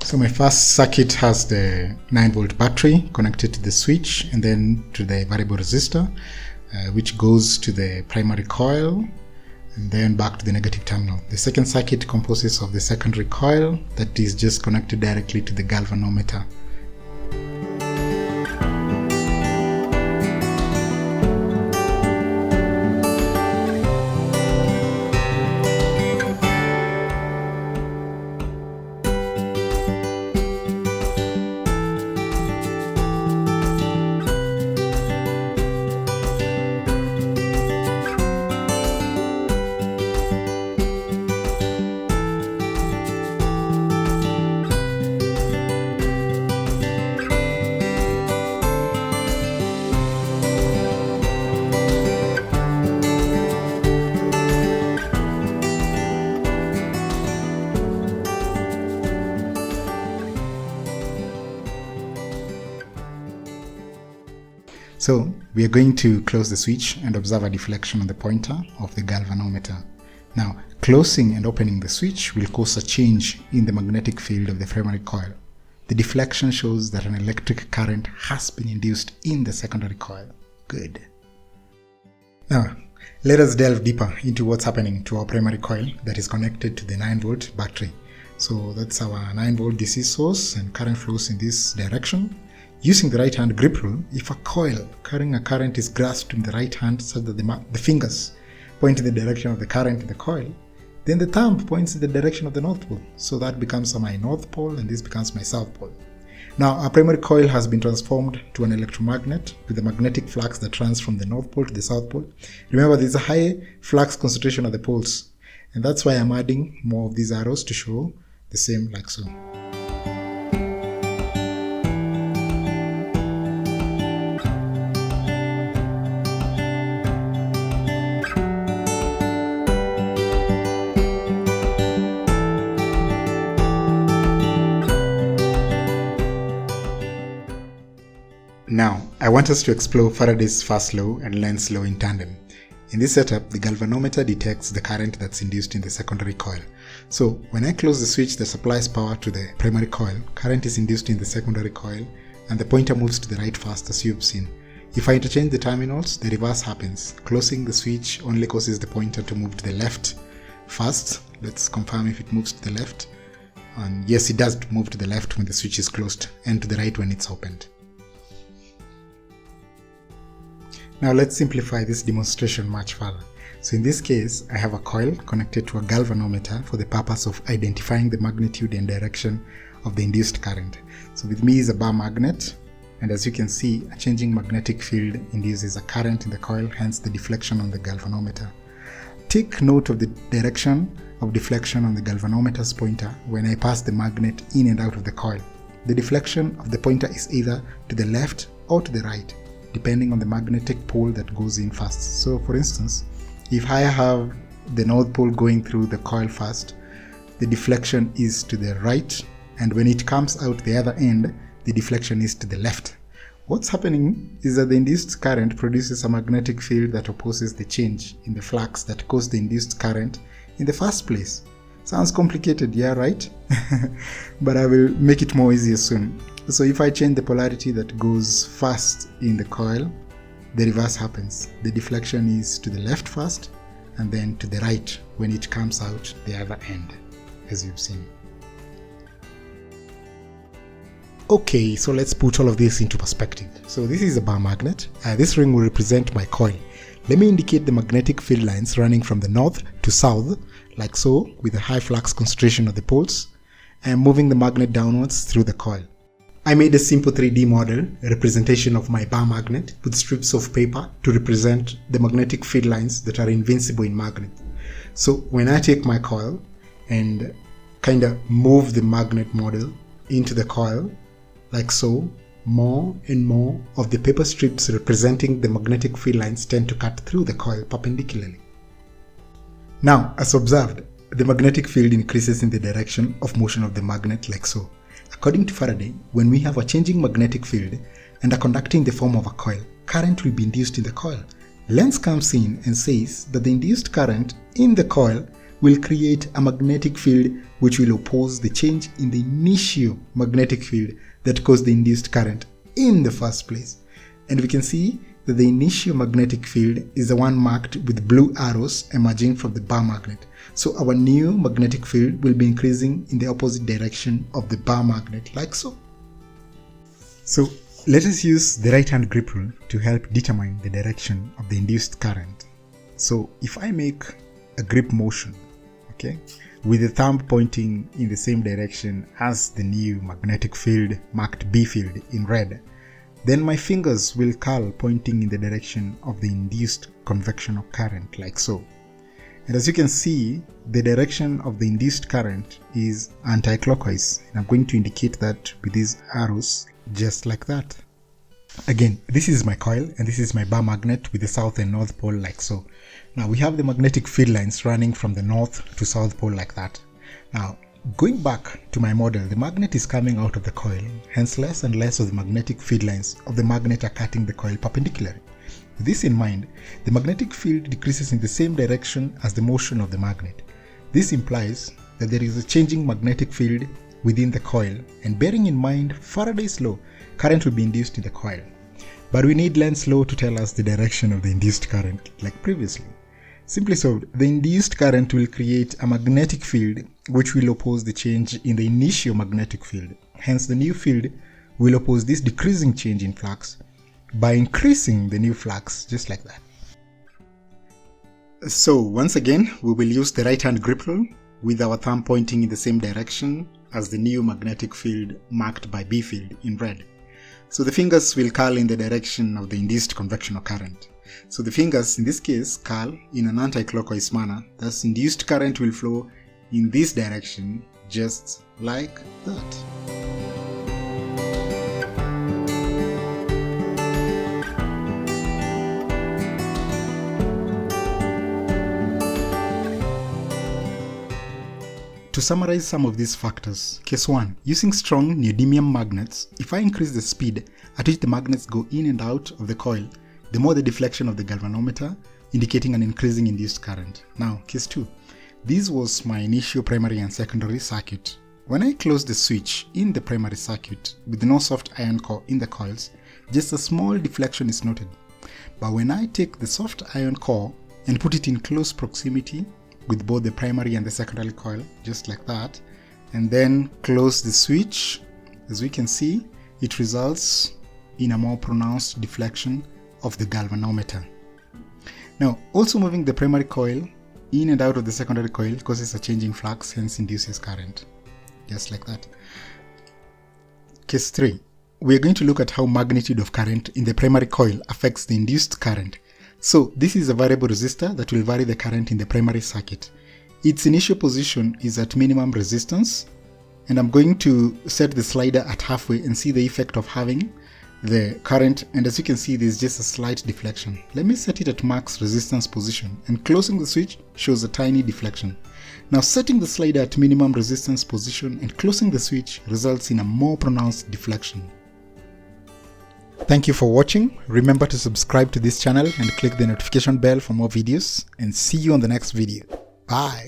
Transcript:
So my first circuit has the 9-volt battery connected to the switch and then to the variable resistor, which goes to the primary coil and then back to the negative terminal. The second circuit composes of the secondary coil that is just connected directly to the galvanometer. So we are going to close the switch and observe a deflection on the pointer of the galvanometer. Now, closing and opening the switch will cause a change in the magnetic field of the primary coil. The deflection shows that an electric current has been induced in the secondary coil. Good. Now, let us delve deeper into what's happening to our primary coil that is connected to the 9-volt battery. So that's our 9-volt DC source, and current flows in this direction. Using the right hand grip rule, if a coil carrying a current is grasped in the right hand such that the fingers point in the direction of the current in the coil, then the thumb points in the direction of the north pole. So that becomes my north pole and this becomes my south pole. Now our primary coil has been transformed to an electromagnet with a magnetic flux that runs from the north pole to the south pole. Remember, there's a high flux concentration at the poles, and that's why I'm adding more of these arrows to show the same, like so. Now, I want us to explore Faraday's first law and Lenz's law in tandem. In this setup, the galvanometer detects the current that's induced in the secondary coil. So, when I close the switch that supplies power to the primary coil, current is induced in the secondary coil and the pointer moves to the right first, as you've seen. If I interchange the terminals, the reverse happens. Closing the switch only causes the pointer to move to the left first. Let's confirm if it moves to the left. And yes, it does move to the left when the switch is closed, and to the right when it's opened. Now let's simplify this demonstration much further. So in this case, I have a coil connected to a galvanometer for the purpose of identifying the magnitude and direction of the induced current. So with me is a bar magnet, and as you can see, a changing magnetic field induces a current in the coil, hence the deflection on the galvanometer. Take note of the direction of deflection on the galvanometer's pointer when I pass the magnet in and out of the coil. The deflection of the pointer is either to the left or to the right, depending on the magnetic pole that goes in first. So for instance, if I have the north pole going through the coil first, the deflection is to the right, and when it comes out the other end, the deflection is to the left. What's happening is that the induced current produces a magnetic field that opposes the change in the flux that caused the induced current in the first place. Sounds complicated, yeah, right? But I will make it more easier soon. So if I change the polarity that goes first in the coil, the reverse happens. The deflection is to the left first and then to the right when it comes out the other end, as you've seen. Okay, so let's put all of this into perspective. So this is a bar magnet. This ring will represent my coil. Let me indicate the magnetic field lines running from the north to south, like so, with a high flux concentration at the poles, and moving the magnet downwards through the coil. I made a simple 3D model, a representation of my bar magnet with strips of paper to represent the magnetic field lines that are invincible in magnet. So when I take my coil and kind of move the magnet model into the coil, like so, more and more of the paper strips representing the magnetic field lines tend to cut through the coil perpendicularly. Now, as observed, the magnetic field increases in the direction of motion of the magnet, like so. According to Faraday, when we have a changing magnetic field and a conductor in the form of a coil, current will be induced in the coil. Lenz comes in and says that the induced current in the coil will create a magnetic field which will oppose the change in the initial magnetic field that caused the induced current in the first place. And we can see that the initial magnetic field is the one marked with blue arrows emerging from the bar magnet. So our new magnetic field will be increasing in the opposite direction of the bar magnet, like so. So let us use the right hand grip rule to help determine the direction of the induced current. So if I make a grip motion, okay, with the thumb pointing in the same direction as the new magnetic field marked B field in red, then my fingers will curl pointing in the direction of the induced convectional current, like so. And as you can see, the direction of the induced current is anti-clockwise. And I'm going to indicate that with these arrows, just like that. Again, this is my coil and this is my bar magnet with the south and north pole, like so. Now we have the magnetic field lines running from the north to south pole, like that. Now, going back to my model, the magnet is coming out of the coil, hence less and less of the magnetic field lines of the magnet are cutting the coil perpendicularly. With this in mind, the magnetic field decreases in the same direction as the motion of the magnet. This implies that there is a changing magnetic field within the coil, and bearing in mind Faraday's law, current will be induced in the coil. But we need Lenz law to tell us the direction of the induced current, like previously. Simply so, the induced current will create a magnetic field which will oppose the change in the initial magnetic field. Hence, the new field will oppose this decreasing change in flux by increasing the new flux, just like that. So once again, we will use the right hand grip rule with our thumb pointing in the same direction as the new magnetic field marked by B field in red. So the fingers will curl in the direction of the induced convectional current. So the fingers in this case curl in an anti-clockwise manner, thus induced current will flow in this direction, just like that. To summarize some of these factors, case 1, using strong neodymium magnets, if I increase the speed at which the magnets go in and out of the coil, the more the deflection of the galvanometer, indicating an increasing induced current. Now, case 2, this was my initial primary and secondary circuit. When I close the switch in the primary circuit with no soft iron core in the coils, just a small deflection is noted. But when I take the soft iron core and put it in close proximity with both the primary and the secondary coil, just like that, and then close the switch, as we can see, it results in a more pronounced deflection of the galvanometer. Now, also moving the primary coil in and out of the secondary coil causes a change in flux, hence induces current, just like that. Case 3, we are going to look at how magnitude of current in the primary coil affects the induced current. So this is a variable resistor that will vary the current in the primary circuit. Its initial position is at minimum resistance, and I'm going to set the slider at halfway and see the effect of having the current, and as you can see, there's just a slight deflection. Let me set it at max resistance position, and closing the switch shows a tiny deflection. Now setting the slider at minimum resistance position and closing the switch results in a more pronounced deflection. Thank you for watching. Remember to subscribe to this channel and click the notification bell for more videos, and see you on the next video. Bye.